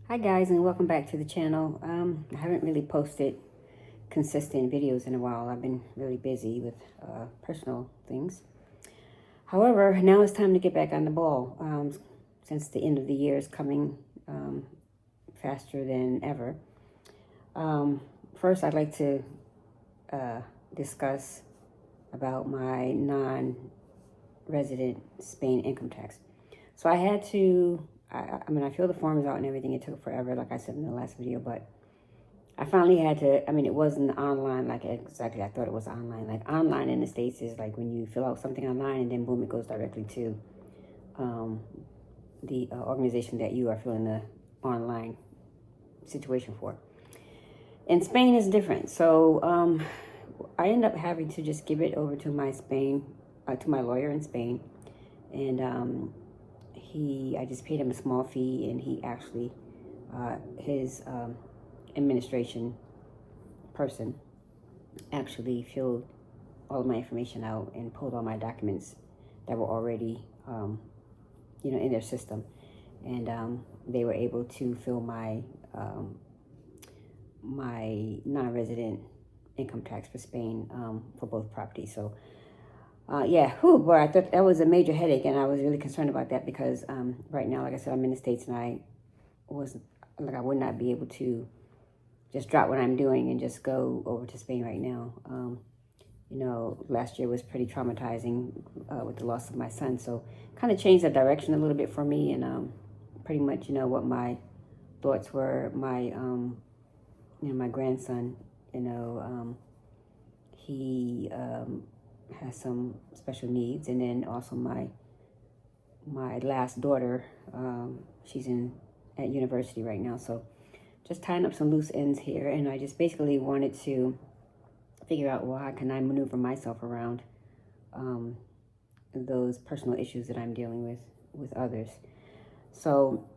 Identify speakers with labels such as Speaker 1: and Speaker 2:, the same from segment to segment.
Speaker 1: Hi guys, and welcome back to the channel. I haven't really posted consistent videos in a while. I've been really busy with personal things. However, now it's time to get back on the ball since the end of the year is coming faster than ever. First, I'd like to discuss about my non-resident Spain income tax. So I had to I mean, I filled the forms out and everything. It took forever, like I said in the last video, but I finally had to, I mean, it wasn't online like exactly I thought it was online. Like online in the States is like when you fill out something online and then boom, it goes directly to the organization that you are filling the online situation for. In Spain is different. So I ended up having to just give it over to my lawyer in Spain. And I just paid him a small fee, and he actually, his administration person actually filled all of my information out and pulled all my documents that were already, in their system. And they were able to fill my non-resident income tax for Spain for both properties. So boy, I thought that was a major headache, and I was really concerned about that because right now, like I said, I'm in the States, and I would not be able to just drop what I'm doing and just go over to Spain right now. Last year was pretty traumatizing with the loss of my son, so kind of changed the direction a little bit for me, and pretty much, what my thoughts were. My grandson, he has some special needs, and then also my last daughter, she's at university right now, so just tying up some loose ends here. And I just basically wanted to figure out, well, how can I maneuver myself around those personal issues that I'm dealing with others. So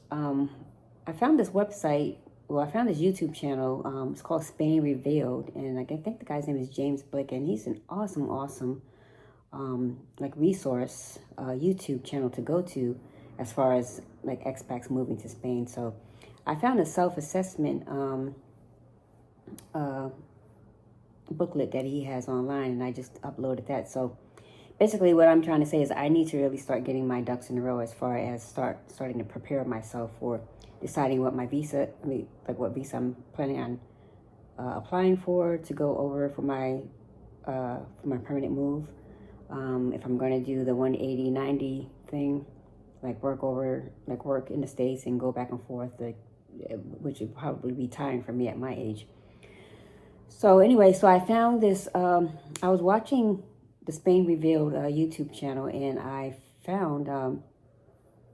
Speaker 1: I found this website. Well, I found this YouTube channel. It's called Spain Revealed, and I think the guy's name is John Blick, and he's an awesome resource YouTube channel to go to as far as like expats moving to Spain. So I found a self-assessment booklet that he has online, and I just uploaded that. So basically what I'm trying to say is I need to really start getting my ducks in a row as far as starting to prepare myself for deciding what my visa, what visa I'm planning on applying for to go over for my permanent move. If I'm going to do the 180-90 thing, work in the States and go back and forth, which would probably be tiring for me at my age. So anyway, so I found this, I was watching the Spain Revealed YouTube channel, and I found,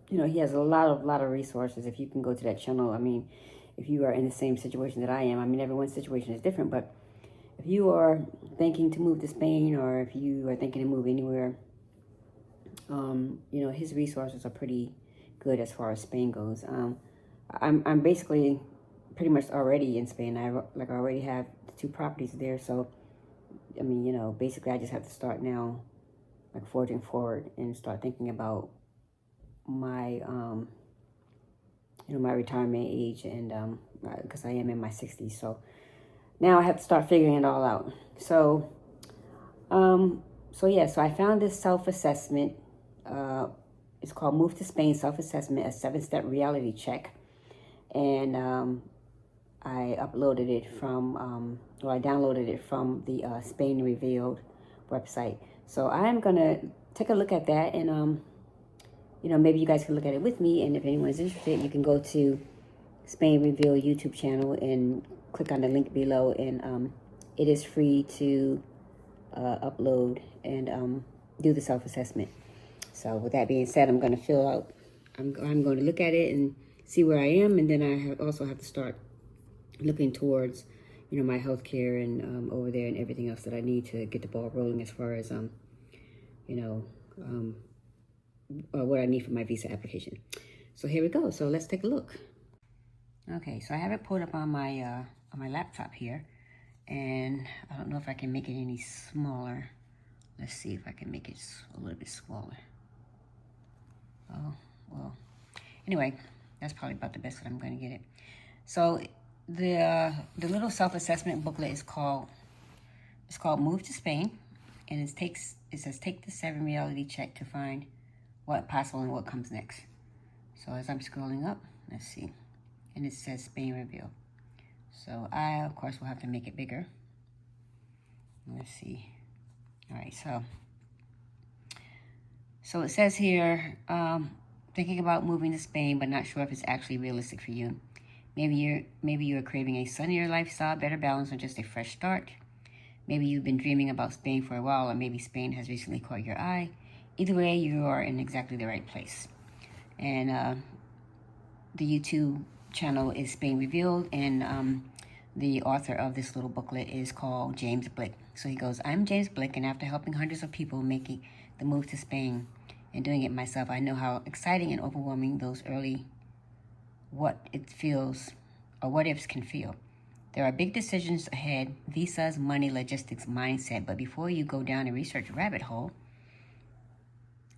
Speaker 1: he has a lot of resources. If you can go to that channel, I mean, if you are in the same situation that I am, I mean, everyone's situation is different, but if you are thinking to move to Spain, or if you are thinking to move anywhere, his resources are pretty good as far as Spain goes. I'm basically pretty much already in Spain. I already have 2 properties there, so I mean, basically I just have to start now, forging forward and start thinking about my my retirement age, and because I am in my 60s, so now I have to start figuring it all out. So so I found this self-assessment. It's called Move to Spain Self-Assessment, a 7-step reality check, and I uploaded it from I downloaded it from the Spain Revealed website. So I'm gonna take a look at that, and maybe you guys can look at it with me, and if anyone's interested, you can go to Spain Revealed YouTube channel and click on the link below, and it is free to upload and do the self-assessment. So with that being said, I'm going to fill out, I'm going to look at it and see where I am, and then I also have to start looking towards, my health care and over there and everything else that I need to get the ball rolling as far as, what I need for my visa application. So here we go. So let's take a look. Okay, so I have it pulled up on my laptop here, and I don't know if I can make it any smaller. Let's see if I can make it a little bit smaller. Oh, well, anyway, That's probably about the best that I'm going to get it. So the little self-assessment booklet is called Move to Spain, and it says take the 7 reality check to find what possible and what comes next. So as I'm scrolling up, let's see, and it says Spain reveal. So I of course will have to make it bigger. Let's see. All right, so it says here, thinking about moving to Spain, but not sure if it's actually realistic for you. Maybe you're craving a sunnier lifestyle, better balance, or just a fresh start. Maybe you've been dreaming about Spain for a while, or maybe Spain has recently caught your eye. Either way, you are in exactly the right place. And the YouTube channel is Spain Revealed, and the author of this little booklet is called James Blick. So he goes, I'm James Blick, and after helping hundreds of people making the move to Spain and doing it myself, I know how exciting and overwhelming those early what ifs can feel. There are big decisions ahead, visas, money, logistics, mindset. But before you go down a research rabbit hole,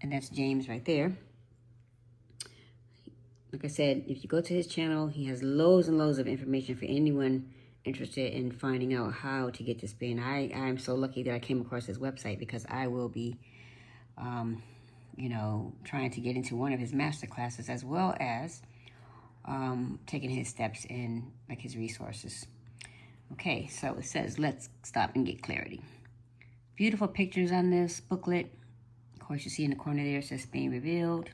Speaker 1: and that's James right there. Like I said, if you go to his channel, he has loads and loads of information for anyone interested in finding out how to get to Spain. I'm so lucky that I came across his website, because I will be, trying to get into one of his master classes, as well as taking his steps in like his resources. Okay, so it says, let's stop and get clarity. Beautiful pictures on this booklet. Of course, you see in the corner there, it says Spain Revealed.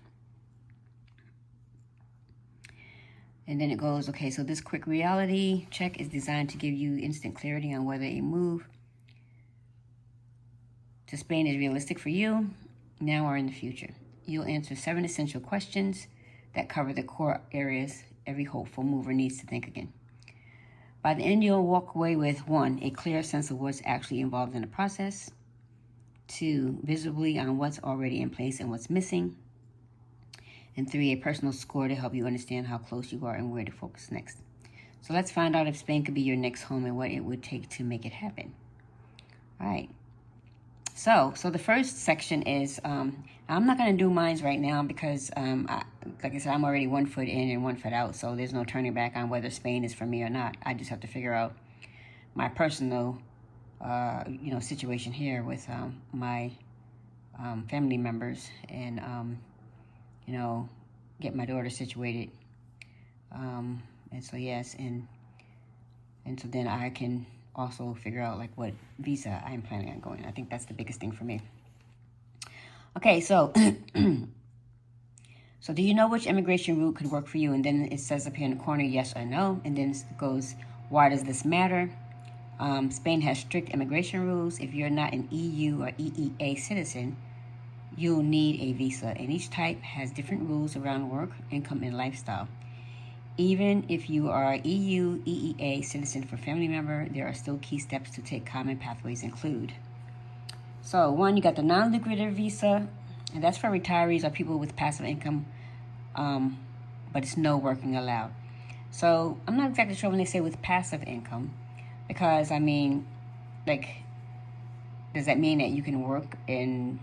Speaker 1: And then it goes, okay, so this quick reality check is designed to give you instant clarity on whether a move to Spain is realistic for you now or in the future. You'll answer 7 essential questions that cover the core areas every hopeful mover needs to think again. By the end, you'll walk away with 1, a clear sense of what's actually involved in the process. 2, visibly on what's already in place and what's missing. And 3, a personal score to help you understand how close you are and where to focus next. So let's find out if Spain could be your next home and what it would take to make it happen. All right. So the first section is, I'm not going to do mine right now because, like I said, I'm already 1 foot in and 1 foot out. So there's no turning back on whether Spain is for me or not. I just have to figure out my personal, situation here with my family members, and, get my daughter situated. And so, yes, and so then I can also figure out like what visa I'm planning on going. I think that's the biggest thing for me. Okay, so so do you know which immigration route could work for you? And then it says up here in the corner, yes or no. And then it goes, why does this matter? Spain has strict immigration rules. If you're not an EU or EEA citizen, you'll need a visa, and each type has different rules around work, income, and lifestyle. Even if you are EU, EEA citizen for family member, there are still key steps to take. Common pathways include. So 1, you got the non-lucrative visa, and that's for retirees or people with passive income, but it's no working allowed. So I'm not exactly sure when they say with passive income, because I mean, like, does that mean that you can work in,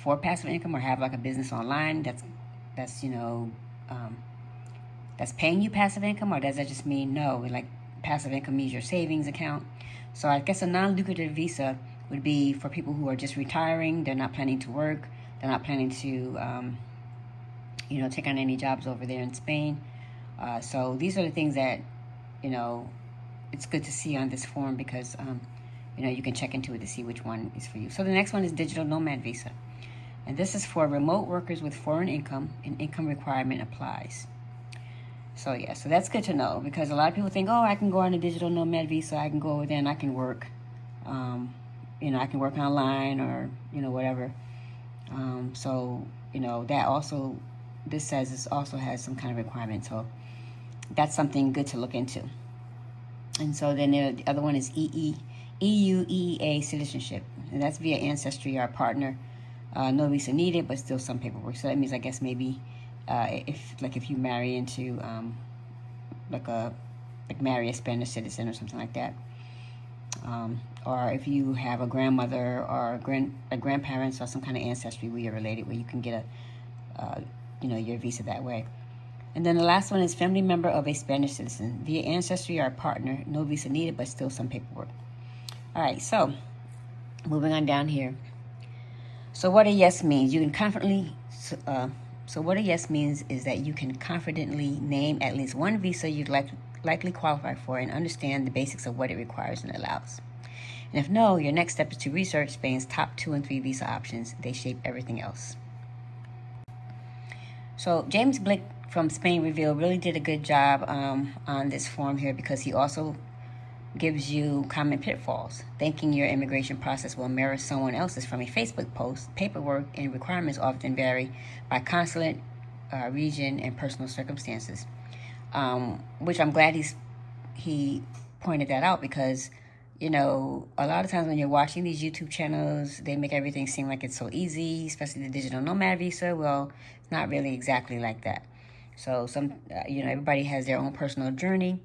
Speaker 1: for passive income, or have like a business online that's that's paying you passive income? Or does that just mean no, like passive income means your savings account? So I guess a non-lucrative visa would be for people who are just retiring. They're not planning to work. They're not planning to, take on any jobs over there in Spain. So these are the things that, it's good to see on this form, because, you can check into it to see which one is for you. So the next one is digital nomad visa. And this is for remote workers with foreign income, and income requirement applies. So yeah, so that's good to know, because a lot of people think, oh, I can go on a digital nomad visa, I can go over there and I can work, I can work online, or, whatever. So, that also, this says this also has some kind of requirement. So that's something good to look into. And so then the other one is EU, EEA citizenship. And that's via ancestry or partner. No visa needed, but still some paperwork. So that means, I guess, maybe if you marry into marry a Spanish citizen or something like that, or if you have a grandmother or grandparents or some kind of ancestry where you're related, where you can get your visa that way. And then the last one is family member of a Spanish citizen. Via ancestry or partner, no visa needed, but still some paperwork. All right, so moving on down here. So what a yes means, you can confidently, so what a yes means is that you can confidently name at least one visa you'd likely qualify for and understand the basics of what it requires and allows. And if no, your next step is to research Spain's top 2 and 3 visa options. They shape everything else. So James Blick from Spain Reveal really did a good job on this form here, because he also gives you common pitfalls. Thinking your immigration process will mirror someone else's from a Facebook post. Paperwork and requirements often vary by consulate, region, and personal circumstances. Which I'm glad he pointed that out, because a lot of times when you're watching these YouTube channels, they make everything seem like it's so easy, especially the digital nomad visa. Well, it's not really exactly like that. So everybody has their own personal journey,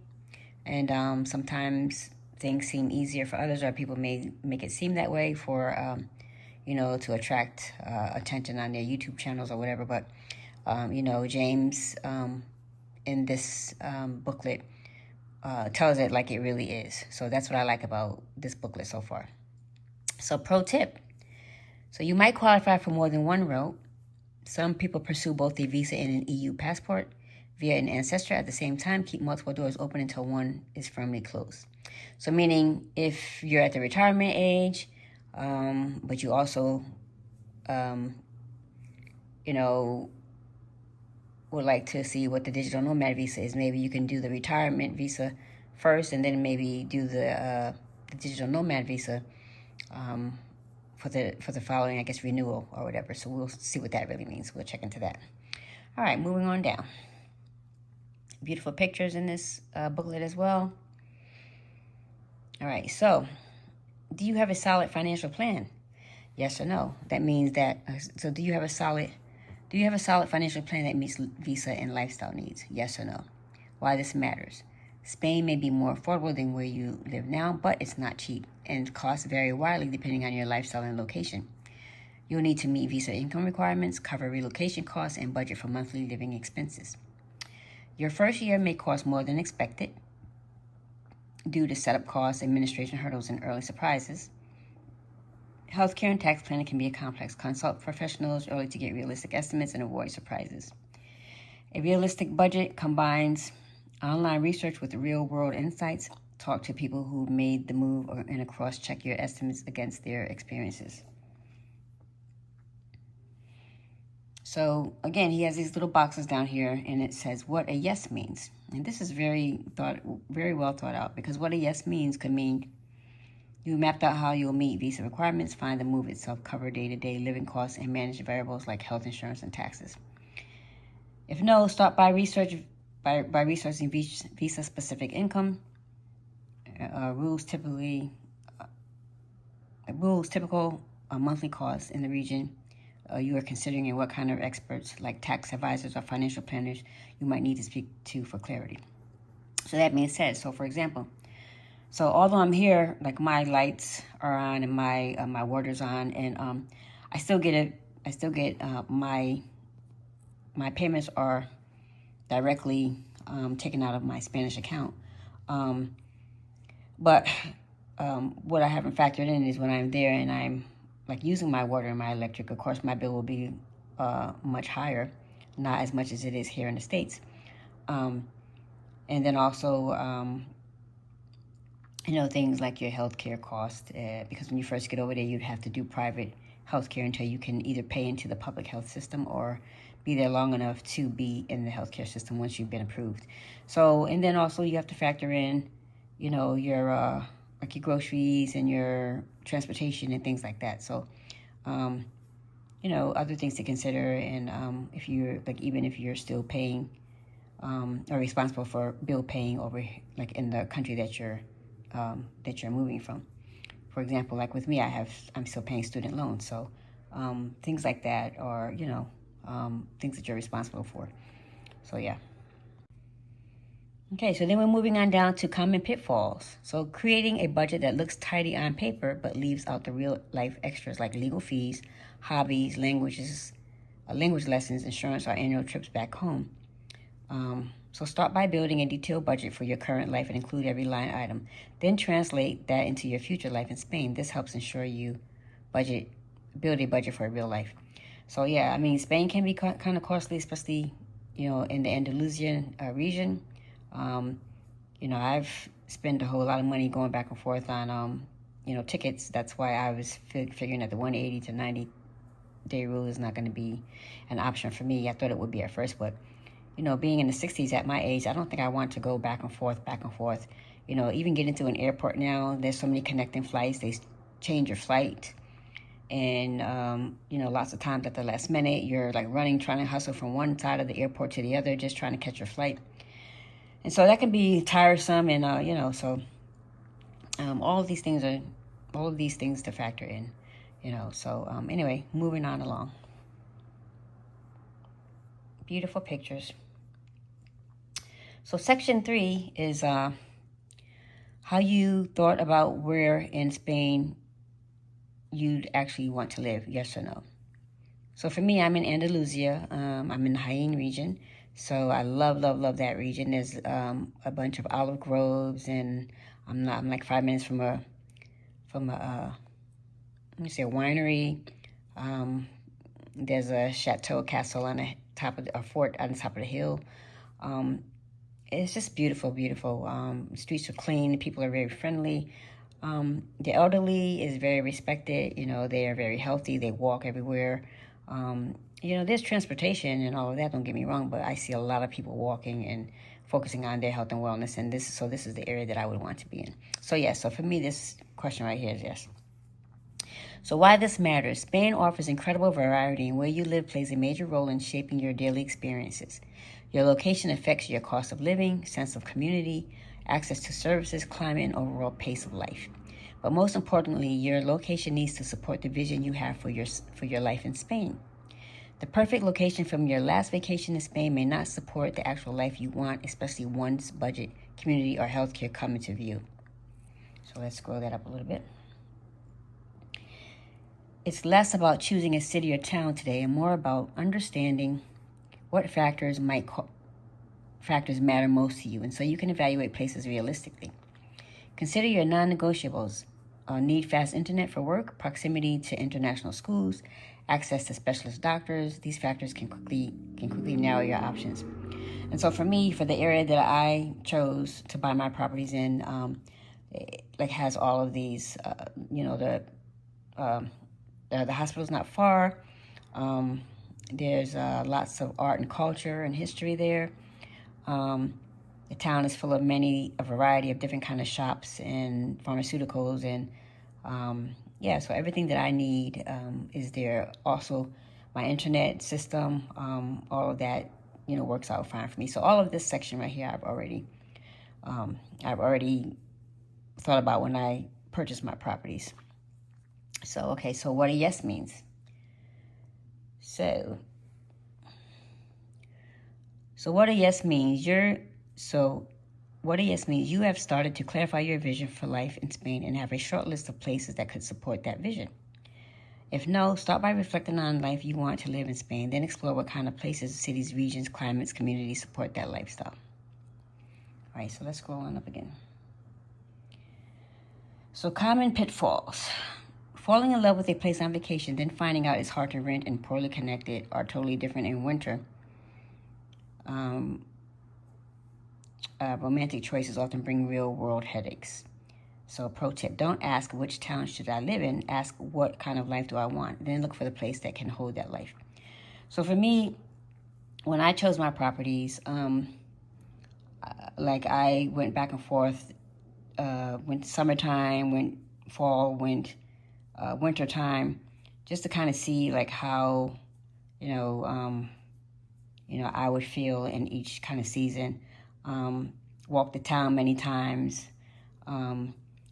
Speaker 1: and sometimes things seem easier for others, or people may make it seem that way for, to attract attention on their YouTube channels or whatever. But, James, in this booklet, tells it like it really is. So that's what I like about this booklet so far. So pro tip. So you might qualify for more than one route. Some people pursue both a visa and an EU passport via an ancestor at the same time. Keep multiple doors open until one is firmly closed. So meaning if you're at the retirement age, but you also, would like to see what the digital nomad visa is, maybe you can do the retirement visa first, and then maybe do the digital nomad visa for the following, I guess, renewal or whatever. So we'll see what that really means. We'll check into that. All right, moving on down. Beautiful pictures in this booklet as well. All right, so do you have a solid financial plan? Yes or no? That means that, so do you have a solid financial plan that meets visa and lifestyle needs? Yes or no? Why this matters. Spain may be more affordable than where you live now, but it's not cheap, and costs vary widely depending on your lifestyle and location. You'll need to meet visa income requirements, cover relocation costs, and budget for monthly living expenses. Your first year may cost more than expected due to setup costs, administration hurdles, and early surprises. Healthcare and tax planning can be a complex. Consult professionals early to get realistic estimates and avoid surprises. A realistic budget combines online research with real-world insights. Talk to people who made the move and cross-check your estimates against their experiences. So again, he has these little boxes down here, and it says what a yes means. And this is very well thought out, because what a yes means could mean you mapped out how you'll meet visa requirements, find the move itself, cover day-to-day living costs, and manage variables like health insurance and taxes. If no, start by researching visa-specific income, rules, typical monthly costs in the region you are considering, and what kind of experts like tax advisors or financial planners you might need to speak to for clarity. So that being said, so for example, so although I'm here, like my lights are on and my water's on, and I still get my payments are directly taken out of my Spanish account. But what I haven't factored in is when I'm there and I'm like using my water and my electric, of course my bill will be much higher, not as much as it is here in the States. And then also, things like your healthcare cost, because when you first get over there, you'd have to do private healthcare until you can either pay into the public health system or be there long enough to be in the healthcare system once you've been approved. So, and then also you have to factor in, your like your groceries and your transportation and things like that. So, other things to consider. And if you're even if you're still paying or responsible for bill paying over like in the country that you're moving from. For example, like with me, I'm still paying student loans. So things like that are, things that you're responsible for. So yeah. Okay, so then we're moving on down to common pitfalls. So creating a budget that looks tidy on paper but leaves out the real life extras like legal fees, hobbies, languages, language lessons, insurance, or annual trips back home. So start by building a detailed budget for your current life and include every line item. Then translate that into your future life in Spain. This helps ensure you build a budget for a real life. So yeah, I mean, Spain can be kind of costly, especially, in the Andalusian region. I've spent a whole lot of money going back and forth on, tickets. That's why I was figuring that the 180 to 90-day rule is not going to be an option for me. I thought it would be at first, but being in the 60s at my age, I don't think I want to go back and forth. Even getting to an airport now, there's so many connecting flights. They change your flight. And, lots of times at the last minute, you're like running, trying to hustle from one side of the airport to the other, just trying to catch your flight. And so that can be tiresome. And, all of these things to factor in, So anyway, moving on along. Beautiful pictures. So section 3 is how you thought about where in Spain you'd actually want to live, yes or no. So for me, I'm in Andalusia. I'm in the Jaén region. So I love that region. There's a bunch of olive groves, and I'm like 5 minutes from a winery. There's a chateau castle on the top of a fort on the top of the hill. It's just beautiful. Streets are clean. The people are very friendly. The elderly is very respected. They are very healthy. They walk everywhere. There's transportation and all of that. Don't get me wrong, but I see a lot of people walking and focusing on their health and wellness. And this is the area that I would want to be in. So yes. So for me, this question right here is yes. So why this matters? Spain offers incredible variety, and where you live plays a major role in shaping your daily experiences. Your location affects your cost of living, sense of community, access to services, climate, and overall pace of life. But most importantly, your location needs to support the vision you have for your life in Spain. The perfect location from your last vacation in Spain may not support the actual life you want, especially once budget, community, or healthcare come into view. So let's scroll that up a little bit. It's less about choosing a city or town today and more about understanding what factors matter most to you, and so you can evaluate places realistically. Consider your non-negotiables. Need fast internet for work, proximity to international schools, access to specialist doctors. These factors can quickly narrow your options. And so for me, for the area that I chose to buy my properties in, it has all of these. The hospital's not far. There's lots of art and culture and history there. The town is full of a variety of different kind of shops and pharmaceuticals, and so everything that I need is there. Also, my internet system, all of that, works out fine for me. So all of this section right here, I've already thought about when I purchased my properties. So what a yes means. So what a yes means, you have started to clarify your vision for life in Spain and have a short list of places that could support that vision. If no, start by reflecting on life you want to live in Spain, then explore what kind of places, cities, regions, climates, communities support that lifestyle. All right, so let's scroll on up again. So common pitfalls. Falling in love with a place on vacation, then finding out it's hard to rent and poorly connected or totally different in winter. Romantic choices often bring real-world headaches. So pro tip, don't ask which town should I live in, ask what kind of life do I want, then look for the place that can hold that life. So for me, when I chose my properties, I went back and forth, went summertime, went fall, went winter time, just to kind of see how, I would feel in each kind of season. Walked the town many times.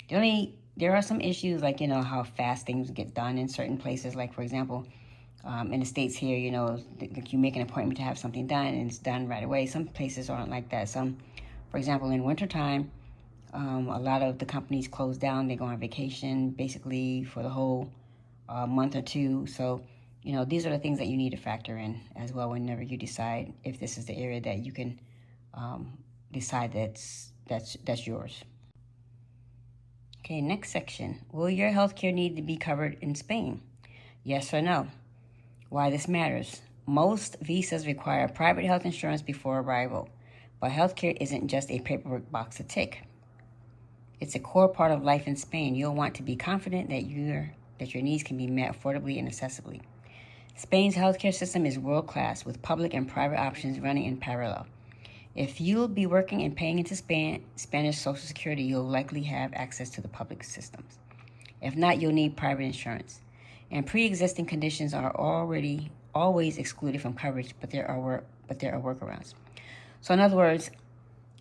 Speaker 1: There are some issues how fast things get done in certain places. Like for example, in the States here, you make an appointment to have something done and it's done right away. Some places aren't like that. Some, for example, in wintertime, a lot of the companies close down. They go on vacation basically for the whole month or two. So You know, these are the things that you need to factor in as well whenever you decide if this is the area that you can decide that's yours. Okay, next section. Will your healthcare need to be covered in Spain? Yes or no? Why this matters. Most visas require private health insurance before arrival, but healthcare isn't just a paperwork box to tick. It's a core part of life in Spain. You'll want to be confident that your needs can be met affordably and accessibly. Spain's healthcare system is world-class, with public and private options running in parallel. If you'll be working and paying into Spanish Social Security, you'll likely have access to the public systems. If not, you'll need private insurance. And pre-existing conditions are always excluded from coverage, but there are workarounds. So in other words,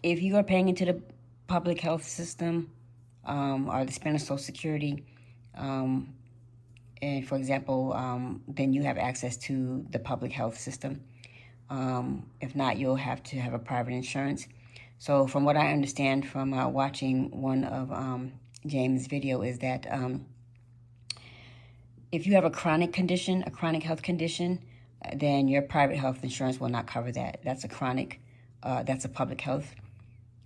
Speaker 1: if you are paying into the public health system or the Spanish Social Security, and for example, then you have access to the public health system. If not, you'll have to have a private insurance. So from what I understand from watching one of James' video is that if you have a chronic health condition, then your private health insurance will not cover that. That's a public health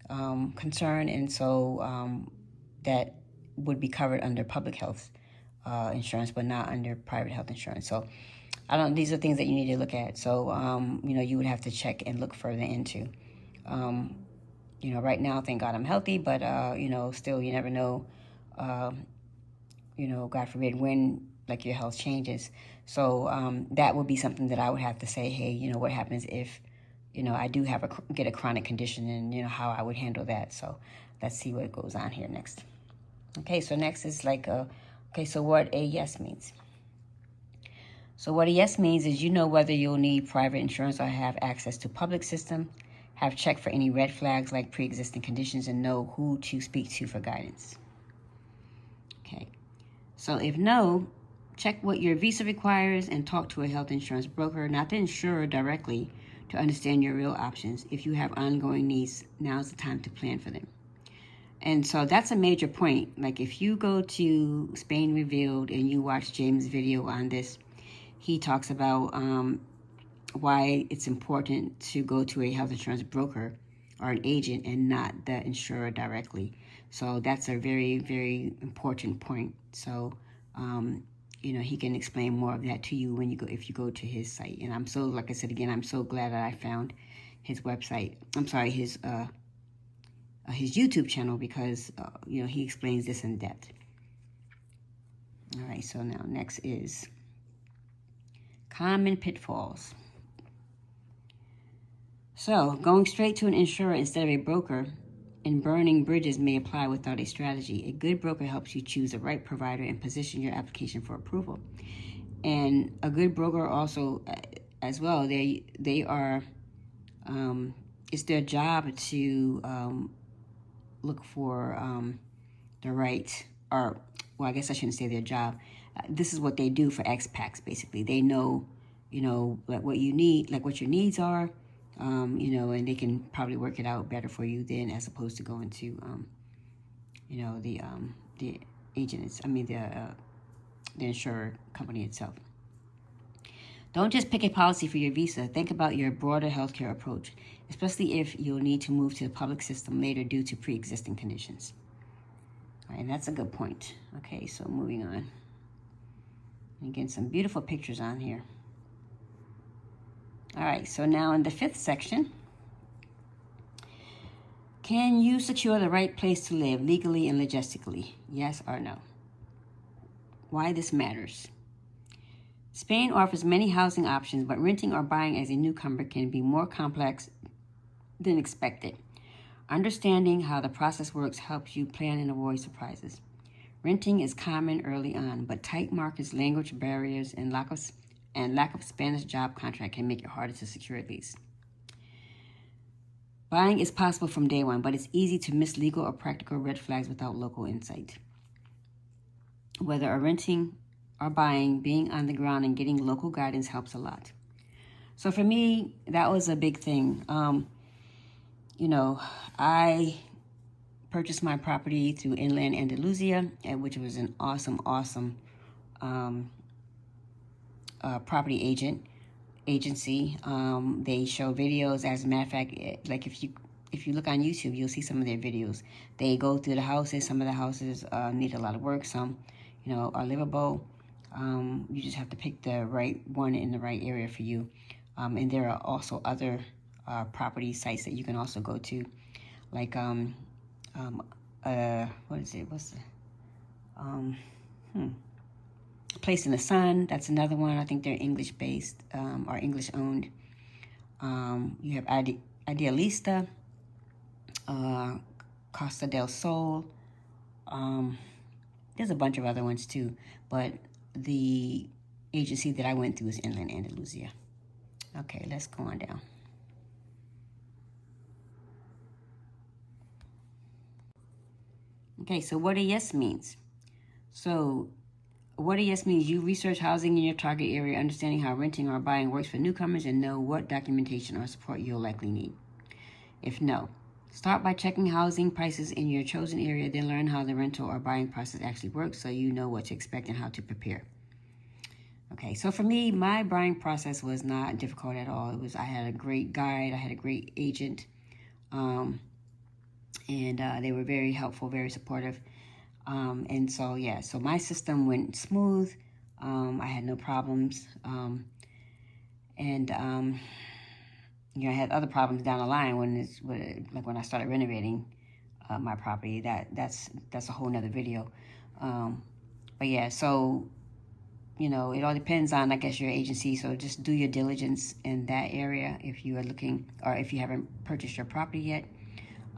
Speaker 1: concern, and so that would be covered under public health insurance, but not under private health insurance. So these are things that you need to look at. So, you would have to check and look further into. Right now, thank God I'm healthy, but, still you never know, God forbid when, like, your health changes. So that would be something that I would have to say, hey, what happens if, I do get a chronic condition, and, how I would handle that. So let's see what goes on here next. Okay, so next is so what a yes means. So what a yes means is whether you'll need private insurance or have access to public system, have checked for any red flags like pre-existing conditions, and know who to speak to for guidance. Okay, so if no, check what your visa requires and talk to a health insurance broker, not the insurer directly, to understand your real options. If you have ongoing needs, now's the time to plan for them. And so that's a major point. Like if you go to Spain Revealed and you watch James' video on this, he talks about why it's important to go to a health insurance broker or an agent and not the insurer directly. So that's a very, very important point. So, he can explain more of that to you if you go to his site. And I'm so glad that I found his website. His YouTube channel, because, he explains this in depth. All right, so now next is common pitfalls. So going straight to an insurer instead of a broker and burning bridges may apply without a strategy. A good broker helps you choose the right provider and position your application for approval. And a good broker also, as well, they are, it's their job to look for the right, I guess I shouldn't say their job. This is what they do for expats, basically. They know, like what you need, like what your needs are, and they can probably work it out better for you than as opposed to going to, the agent, the insurer company itself. Don't just pick a policy for your visa. Think about your broader healthcare approach, especially if you'll need to move to the public system later due to pre-existing conditions. All right, and that's a good point. Okay, so moving on. And again, some beautiful pictures on here. All right, so now in the fifth section, can you secure the right place to live legally and logistically? Yes or no? Why this matters. Spain offers many housing options, but renting or buying as a newcomer can be more complex than expected. Understanding how the process works helps you plan and avoid surprises. Renting is common early on, but tight markets, language barriers, and lack of Spanish job contract can make it harder to secure a lease. Buying is possible from day one, but it's easy to miss legal or practical red flags without local insight. Whether renting or buying, being on the ground and getting local guidance helps a lot. So for me, that was a big thing. I purchased my property through Inland ANDA-LUCI, which was an awesome property agency. They show videos. As a matter of fact, like if you look on YouTube, you'll see some of their videos. They go through the houses. Some of the houses need a lot of work. Some, are livable. You just have to pick the right one in the right area for you. And there are also other property sites that you can also go to, like what is it? What's the Place in the Sun? That's another one. I think they're English based or English owned. You have ANDA-LUCI, Costa del Sol. There's a bunch of other ones too, but the agency that I went through is Inland Andalusia. Okay, let's go on down. Okay, so what a yes means. So what a yes means, you research housing in your target area, understanding how renting or buying works for newcomers, and know what documentation or support you'll likely need. If no, start by checking housing prices in your chosen area, then learn how the rental or buying process actually works so you know what to expect and how to prepare. Okay, so for me, my buying process was not difficult at all. I had a great guide, I had a great agent, and they were very helpful, very supportive. And so, yeah, so my system went smooth. I had no problems. I had other problems down the line when I started renovating my property. That's a whole nother video. But yeah, so, it all depends on, I guess, your agency. So just do your diligence in that area if you are looking, or if you haven't purchased your property yet.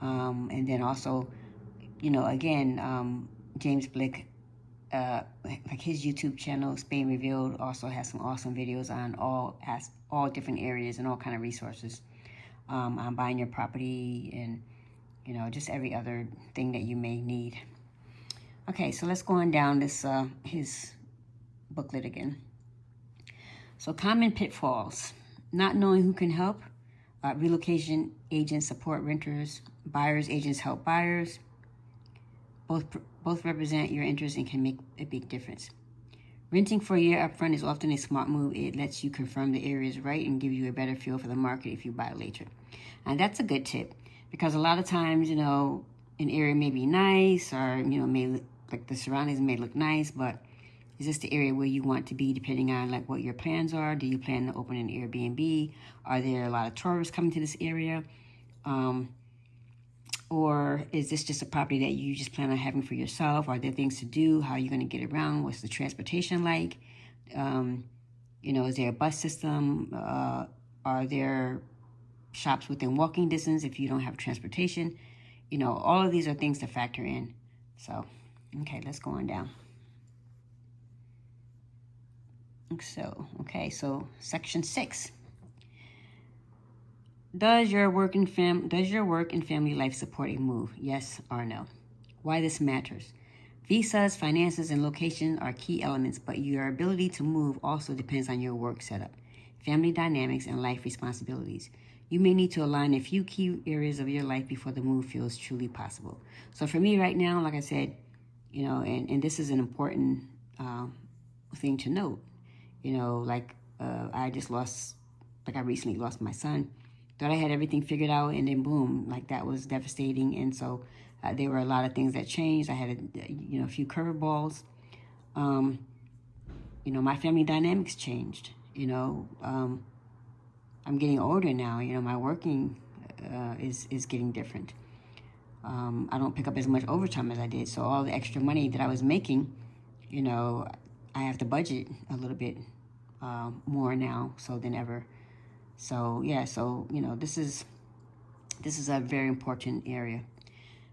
Speaker 1: And then also, again, James Blick, like his YouTube channel, Spain Revealed, also has some awesome videos on all different areas and all kind of resources on buying your property and, just every other thing that you may need. Okay, so let's go on down this his booklet again. So common pitfalls: not knowing who can help, relocation agents support renters, buyers agents help buyers. Both represent your interests and can make a big difference. Renting for a year upfront is often a smart move. It lets you confirm the area is right and give you a better feel for the market if you buy later. And that's a good tip, because a lot of times, an area may be nice, or, like the surroundings may look nice, but is this the area where you want to be, depending on like what your plans are? Do you plan to open an Airbnb? Are there a lot of tourists coming to this area? Or is this just a property that you just plan on having for yourself? Are there things to do? How are you going to get around? What's the transportation like? Is there a bus system? Are there shops within walking distance if you don't have transportation? All of these are things to factor in. So, okay, let's go on down. So section 6. Does your work and family life support a move? Yes or no? Why this matters. Visas, finances, and location are key elements, but your ability to move also depends on your work setup, family dynamics, and life responsibilities. You may need to align a few key areas of your life before the move feels truly possible. So for me right now, like I said, and this is an important thing to note. I recently lost my son. Thought I had everything figured out, and then boom, like that was devastating. And so there were a lot of things that changed. I had a few curveballs. My family dynamics changed. I'm getting older now. My working is getting different. I don't pick up as much overtime as I did. So all the extra money that I was making, I have to budget a little bit more now than ever. So yeah, this is a very important area.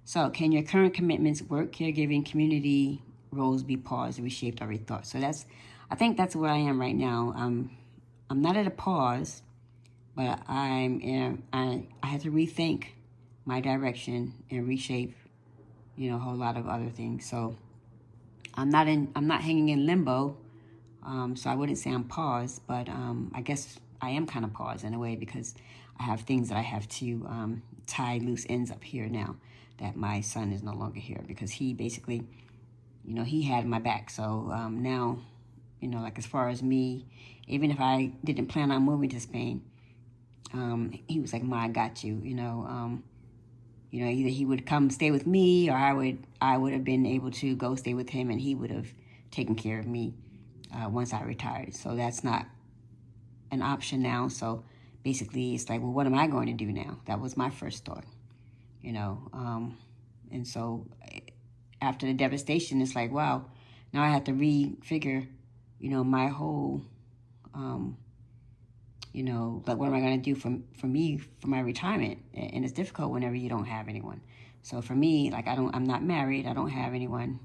Speaker 1: So can your current commitments, work, caregiving, community roles be paused, reshaped, or rethought? So I think that's where I am right now. I'm not at a pause, but I had to rethink my direction and reshape, a whole lot of other things. So I'm not hanging in limbo. So I wouldn't say I'm paused, but I guess I am kind of paused in a way, because I have things that I have to tie loose ends up here now that my son is no longer here, because he basically, he had my back. So now, you know, like as far as me, even if I didn't plan on moving to Spain, he was like, Ma, I got you, you know, either he would come stay with me, or I would have been able to go stay with him, and he would have taken care of me once I retired. So that's not an option now. So basically it's like, well, what am I going to do now? That was my first thought, you know. And so after the devastation, it's like, wow, now I have to refigure, you know, my whole, you know, like, what am I going to do for me, for my retirement? And it's difficult whenever you don't have anyone. So for me, like, I'm not married. I don't have anyone.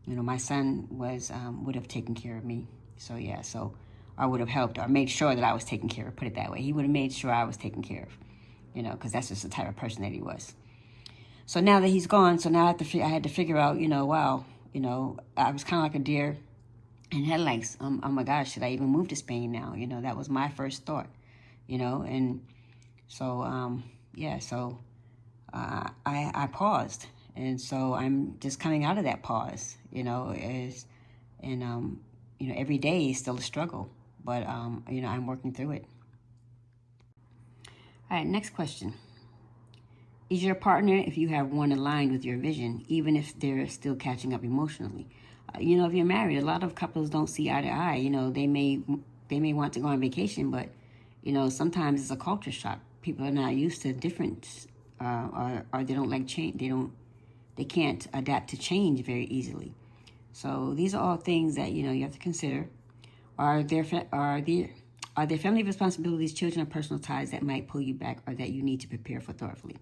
Speaker 1: You know, my son would have taken care of me. So yeah, so I would have helped or made sure that I was taken care of, put it that way. He would have made sure I was taken care of, you know, because that's just the type of person that he was. So now that he's gone, so now I had to figure out, you know, wow, you know, I was kind of like a deer in headlights. Oh my gosh, should I even move to Spain now? You know, that was my first thought, you know. And so, yeah, so I paused. And so I'm just coming out of that pause, you know, you know, every day is still a struggle, but, you know, I'm working through it. All right, next question. Is your partner, if you have one, aligned with your vision, even if they're still catching up emotionally? You know, if you're married, a lot of couples don't see eye to eye. You know, they may want to go on vacation, but, you know, sometimes it's a culture shock. People are not used to different, or they don't like change. They can't adapt to change very easily. So these are all things that, you know, you have to consider. Are there family responsibilities, children, or personal ties that might pull you back, or that you need to prepare for thoughtfully?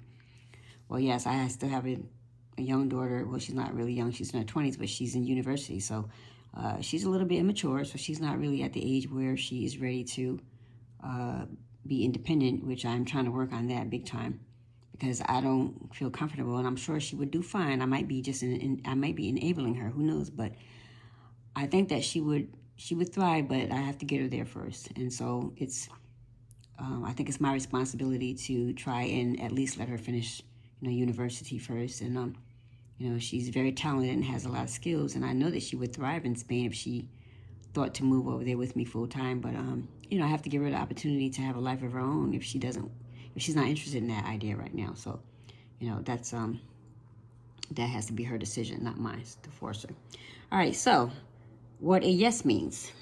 Speaker 1: Well, yes, I still have a young daughter. Well, she's not really young. She's in her 20s, but she's in university. So she's a little bit immature. So she's not really at the age where she is ready to be independent, which I'm trying to work on that big time, because I don't feel comfortable. And I'm sure she would do fine. I might be I might be enabling her. Who knows? But I think that she would thrive, but I have to get her there first. And so I think it's my responsibility to try and at least let her finish, you know, university first. And, you know, she's very talented and has a lot of skills. And I know that she would thrive in Spain if she thought to move over there with me full time. But, you know, I have to give her the opportunity to have a life of her own if she's not interested in that idea right now. So, you know, that has to be her decision, not mine, to force her. All right. So what a yes means.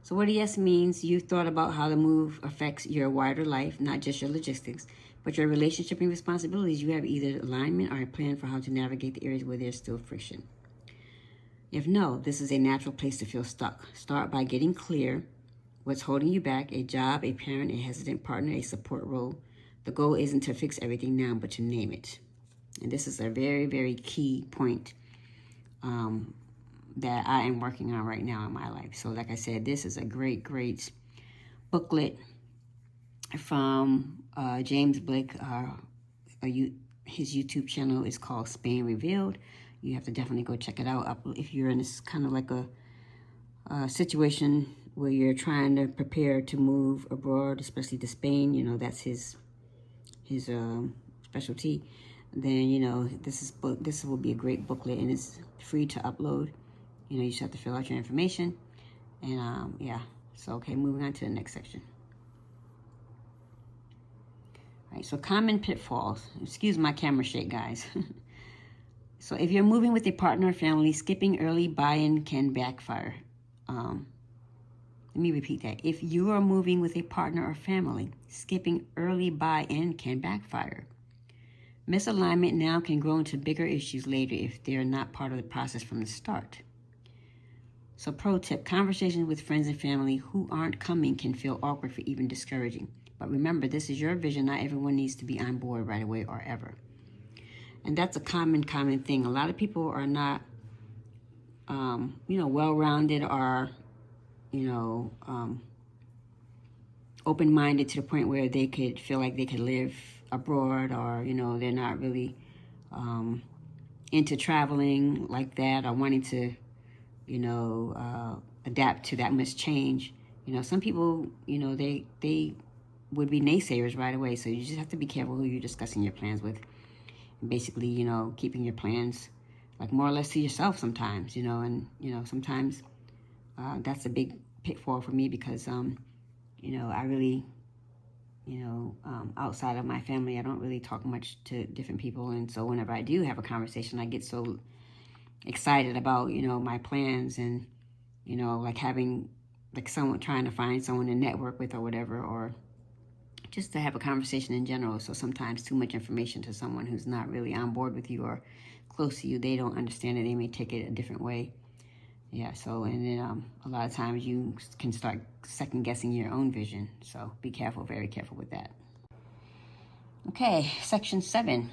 Speaker 1: So what a yes means, you've thought about how the move affects your wider life, not just your logistics, but your relationship and responsibilities. You have either alignment or a plan for how to navigate the areas where there's still friction. If no, this is a natural place to feel stuck. Start by getting clear what's holding you back: a job, a parent, a hesitant partner, a support role. The goal isn't to fix everything now, but to name it. And this is a very, very key point that I am working on right now in my life. So like I said, this is a great, great booklet from James Blick. His YouTube channel is called Spain Revealed. You have to definitely go check it out. If you're in this kind of like a situation where you're trying to prepare to move abroad, especially to Spain, you know, that's his specialty, then, you know, this will be a great booklet, and it's free to upload. You know, you just have to fill out your information. And yeah, so okay, moving on to the next section. All right, so common pitfalls. Excuse my camera shake, guys. So if you're moving with a partner or family, skipping early buy-in can backfire. Let me repeat that. If you are moving with a partner or family, skipping early buy-in can backfire. Misalignment now can grow into bigger issues later if they're not part of the process from the start. So pro tip, conversations with friends and family who aren't coming can feel awkward for even discouraging. But remember, this is your vision. Not everyone needs to be on board right away or ever. And that's a common thing. A lot of people are not, you know, well-rounded or, you know, open-minded to the point where they could feel like they could live abroad, or, you know, they're not really into traveling like that, or wanting to, you know, adapt to that much change. You know, some people, you know, they would be naysayers right away. So you just have to be careful who you're discussing your plans with. And basically, you know, keeping your plans like more or less to yourself sometimes, you know. And, you know, sometimes That's a big pitfall for me because, I really, outside of my family, I don't really talk much to different people. And so whenever I do have a conversation, I get so excited about, my plans and, like having like someone trying to find someone to network with or whatever, or just to have a conversation in general. So sometimes too much information to someone who's not really on board with you or close to you, they don't understand it. They may take it a different way. Yeah, so, and then a lot of times you can start second guessing your own vision. So be careful, very careful with that. Okay, section 7.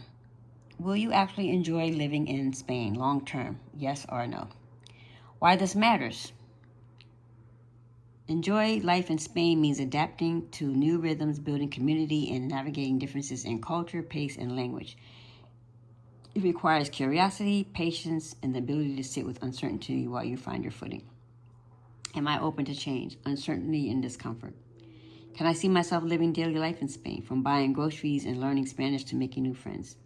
Speaker 1: Will you actually enjoy living in Spain long term? Yes or no? Why this matters? Enjoy life in Spain means adapting to new rhythms, building community, and navigating differences in culture, pace, and language. It requires curiosity, patience, and the ability to sit with uncertainty while you find your footing. Am I open to change, uncertainty, and discomfort? Can I see myself living daily life in Spain, from buying groceries and learning Spanish to making new friends?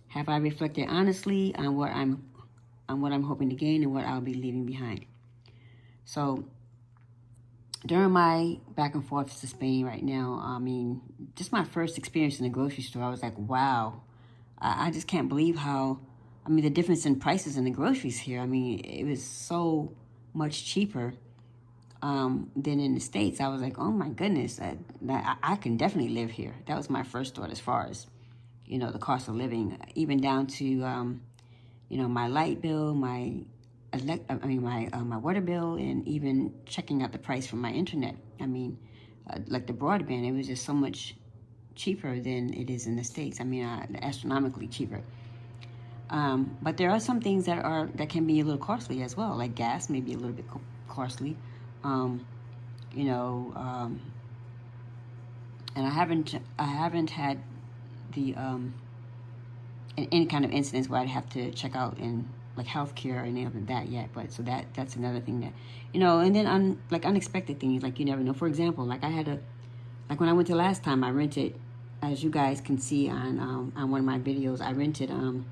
Speaker 1: Have I reflected honestly on what I'm hoping to gain and what I'll be leaving behind? So during my back and forth to Spain right now, just my first experience in the grocery store, I was like, wow. I just can't believe how, the difference in prices in the groceries here. It was so much cheaper than in the States. I was like, oh my goodness, I can definitely live here. That was my first thought as far as, the cost of living, even down to, my light bill, my water bill, and even checking out the price for my internet. Like the broadband, it was just so much cheaper than it is in the States. Astronomically cheaper. But there are some things that can be a little costly as well, like gas may be a little bit costly. And I haven't had the any kind of incidents where I'd have to check out in like healthcare or any of that yet. But so that's another thing that, and then unexpected things, like you never know. For example, like when I went to last time, I rented, as you guys can see on one of my videos, I rented an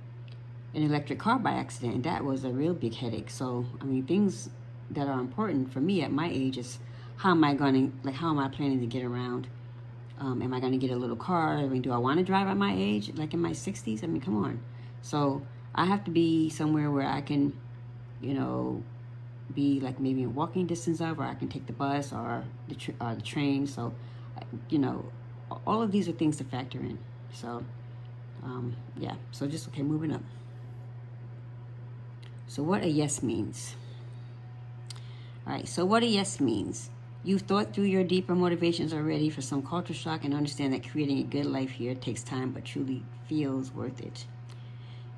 Speaker 1: electric car by accident, and that was a real big headache. So things that are important for me at my age is how am I planning to get around? Am I going to get a little car? Do I want to drive at my age, like in my 60s? Come on. So I have to be somewhere where I can, be like maybe in walking distance of, or I can take the bus or the train. So, all of these are things to factor in. So, yeah. So moving up. So what a yes means. All right. So what a yes means. You've thought through your deeper motivations already for some culture shock and understand that creating a good life here takes time but truly feels worth it.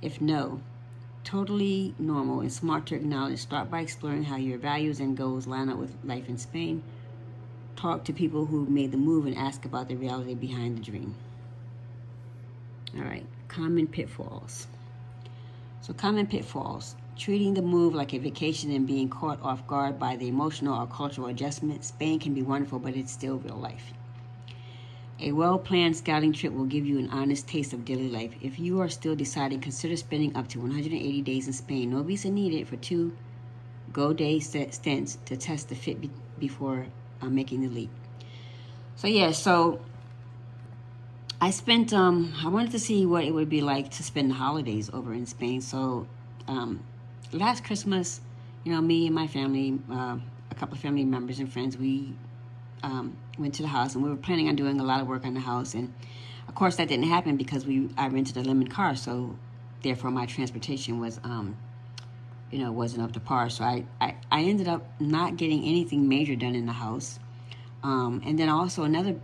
Speaker 1: If no, totally normal and smart to acknowledge. Start by exploring how your values and goals line up with life in Spain. Talk to people who've made the move and ask about the reality behind the dream. All right, common pitfalls. So common pitfalls. Treating the move like a vacation and being caught off guard by the emotional or cultural adjustment. Spain can be wonderful, but it's still real life. A well-planned scouting trip will give you an honest taste of daily life. If you are still deciding, consider spending up to 180 days in Spain. No visa needed for 2 go-day stints to test the fit before making the leap. So yeah, I spent, I wanted to see what it would be like to spend the holidays over in Spain. So last Christmas, me and my family, a couple of family members and friends, we went to the house, and we were planning on doing a lot of work on the house. And of course that didn't happen because I rented a lemon car. So therefore my transportation was, wasn't up to par. So I ended up not getting anything major done in the house. And then also another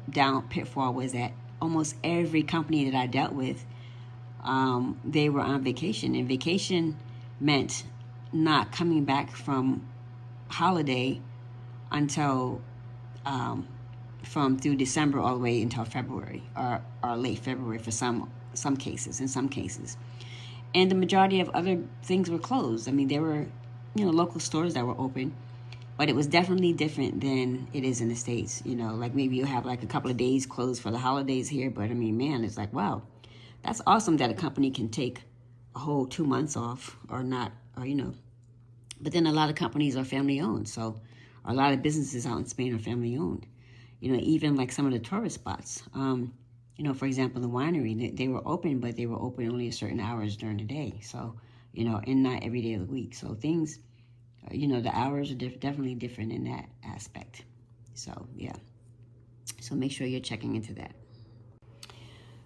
Speaker 1: pitfall was that almost every company that I dealt with, they were on vacation, and vacation meant not coming back from holiday until through December all the way until February or late February for some cases, in some cases. And the majority of other things were closed. There were, local stores that were open, but it was definitely different than it is in the States. Like maybe you have like a couple of days closed for the holidays here, but man, it's like, wow, that's awesome that a company can take a whole 2 months off or not, or, But then a lot of companies are family owned. So a lot of businesses out in Spain are family owned. You know, even like some of the tourist spots. You know, for example, the winery, they were open, but they were open only at certain hours during the day. So, you know, and not every day of the week. So things, you know, the hours are definitely different in that aspect. So, yeah. So make sure you're checking into that.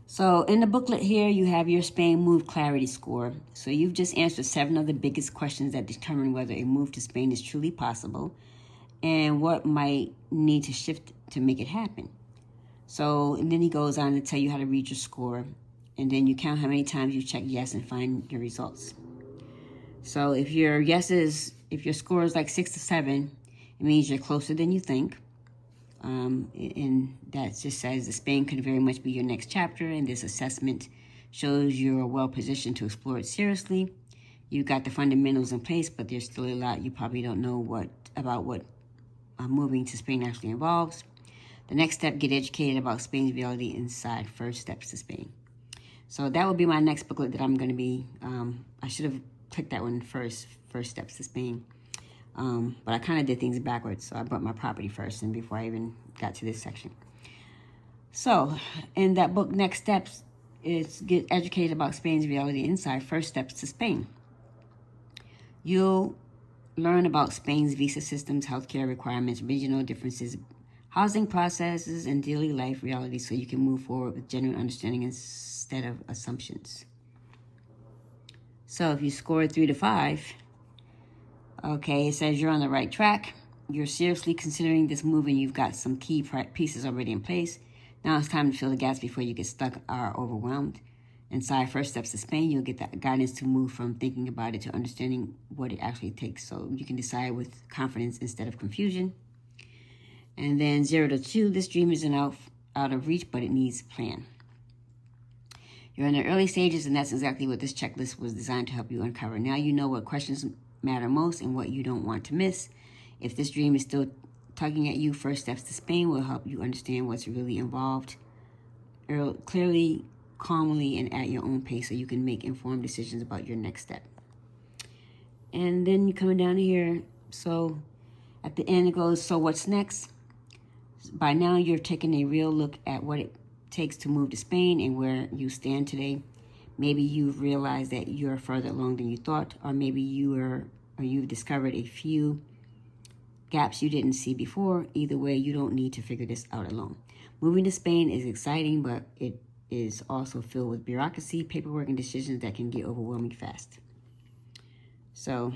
Speaker 1: So in the booklet here, you have your Spain Move Clarity Score. So you've just answered 7 of the biggest questions that determine whether a move to Spain is truly possible and what might need to shift to make it happen. So, and then he goes on to tell you how to read your score. And then you count how many times you check yes and find your results. So if your score is like 6 to 7, it means you're closer than you think. And that just says that Spain could very much be your next chapter, and this assessment shows you're well positioned to explore it seriously. You've got the fundamentals in place, but there's still a lot you probably don't know about what moving to Spain actually involves. The next step, get educated about Spain's reality inside First Steps to Spain. So that will be my next booklet that I'm going to be, I should have clicked that one first, First Steps to Spain. But I kind of did things backwards. So I brought my property first and before I even got to this section. So in that book, Next Steps, is get educated about Spain's reality inside First Steps to Spain. You'll learn about Spain's visa systems, healthcare requirements, regional differences, housing processes, and daily life realities so you can move forward with genuine understanding instead of assumptions. So if you score 3 to 5, okay, it says you're on the right track. You're seriously considering this move and you've got some key pieces already in place. Now it's time to fill the gaps before you get stuck or overwhelmed. Inside First Steps to Spain, you'll get that guidance to move from thinking about it to understanding what it actually takes so you can decide with confidence instead of confusion. And then 0 to 2, this dream isn't out of reach, but it needs a plan. You're in the early stages, and that's exactly what this checklist was designed to help you uncover. Now you know what questions matter most and what you don't want to miss. If this dream is still tugging at you, First Steps to Spain will help you understand what's really involved clearly, calmly, and at your own pace so you can make informed decisions about your next step. And then you're coming down here. So at the end it goes, so what's next? By now you're taking a real look at what it takes to move to Spain and where you stand today. Maybe you've realized that you're further along than you thought, or maybe you've discovered a few gaps you didn't see before. Either way, you don't need to figure this out alone. Moving to Spain is exciting, but it is also filled with bureaucracy, paperwork, and decisions that can get overwhelming fast. So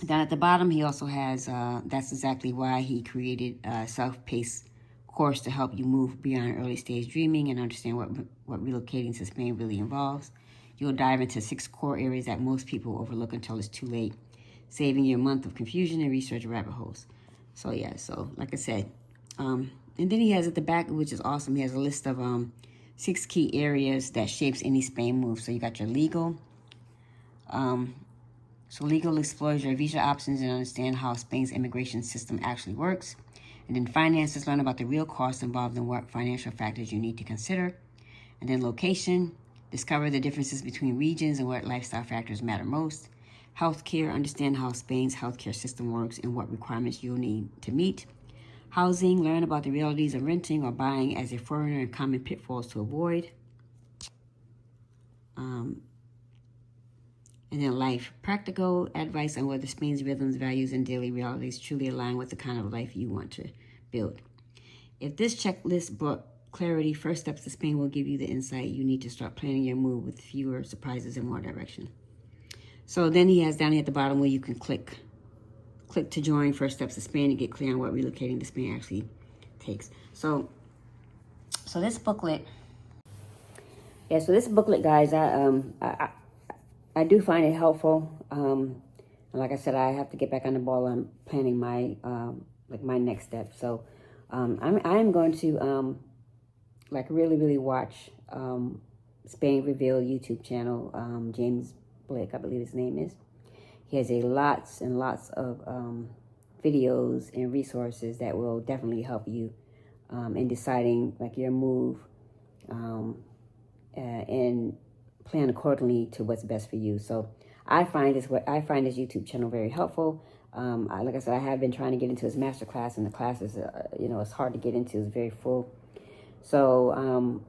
Speaker 1: down at the bottom, he also has, that's exactly why he created a self-paced course to help you move beyond early stage dreaming and understand what relocating to Spain really involves. You'll dive into 6 core areas that most people overlook until it's too late, saving you a month of confusion and research rabbit holes. So yeah, so like I said, and then he has at the back, which is awesome, he has a list of 6 key areas that shapes any Spain move. So you got your legal. So legal explores your visa options and understand how Spain's immigration system actually works. And then finances, learn about the real costs involved and what financial factors you need to consider. And then location, discover the differences between regions and what lifestyle factors matter most. Healthcare, understand how Spain's healthcare system works and what requirements you'll need to meet. Housing, learn about the realities of renting or buying as a foreigner and common pitfalls to avoid. And then life, practical advice on whether Spain's rhythms, values, and daily realities truly align with the kind of life you want to build. If this checklist brought clarity, First Steps to Spain will give you the insight you need to start planning your move with fewer surprises and more direction. So then he has down here at the bottom where you can click to join First Steps to Spain and get clear on what relocating to Spain actually takes. So this booklet, guys, I do find it helpful. And like I said, I have to get back on the ball on planning my my next step. So I'm going to really watch Spain Reveal YouTube channel. James Blick, I believe his name is. He has lots and lots of videos and resources that will definitely help you in deciding your move and plan accordingly to what's best for you. So I find this YouTube channel very helpful. Like I said, I have been trying to get into his master class, and the class is, it's hard to get into. It's very full. So,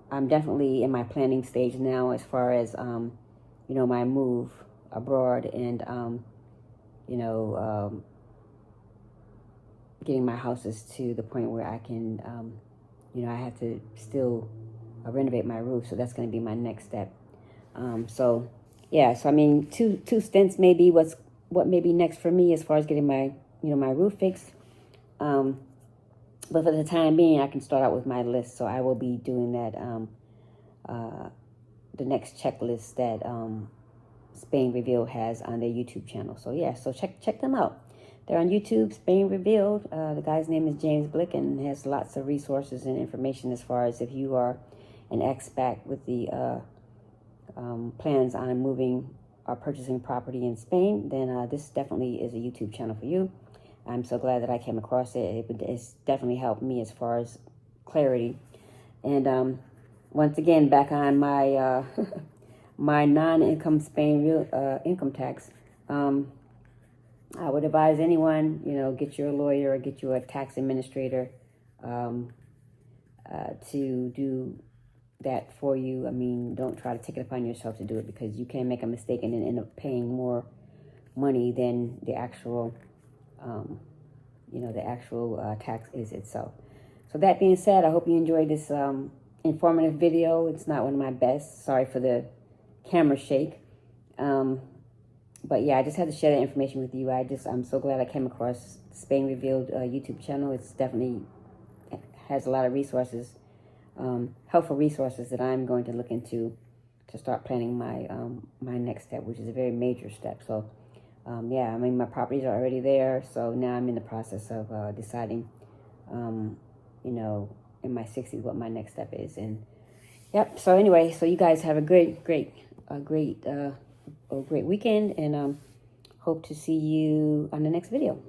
Speaker 1: I'm definitely in my planning stage now as far as, my move abroad and, getting my houses to the point where I can, I have to still renovate my roof. So that's going to be my next step. So I mean, two stints may be what may be next for me as far as getting my, my roof fixed. But for the time being, I can start out with my list. So I will be doing that, the next checklist that Spain Revealed has on their YouTube channel. So so check them out. They're on YouTube, Spain Revealed. The guy's name is James Blick, and has lots of resources and information as far as if you are an expat with the plans on moving or purchasing property in Spain, then this definitely is a YouTube channel for you. I'm so glad that I came across it. It's definitely helped me as far as clarity. And once again, back on my my non-income Spain real income tax. I would advise anyone, get your lawyer or get you a tax administrator to do that for you. I mean, don't try to take it upon yourself to do it, because you can make a mistake and then end up paying more money than the actual tax is itself. So that being said, I hope you enjoyed this informative video. It's not one of my best. Sorry for the camera shake. But yeah, I just had to share that information with you. I'm so glad I came across Spain Revealed YouTube channel. It's definitely has a lot of resources, helpful resources that I'm going to look into to start planning my my next step, which is a very major step. So I mean, my properties are already there. So now I'm in the process of deciding, in my 60s what my next step is. And yep. So anyway, so you guys have a great weekend, and hope to see you on the next video.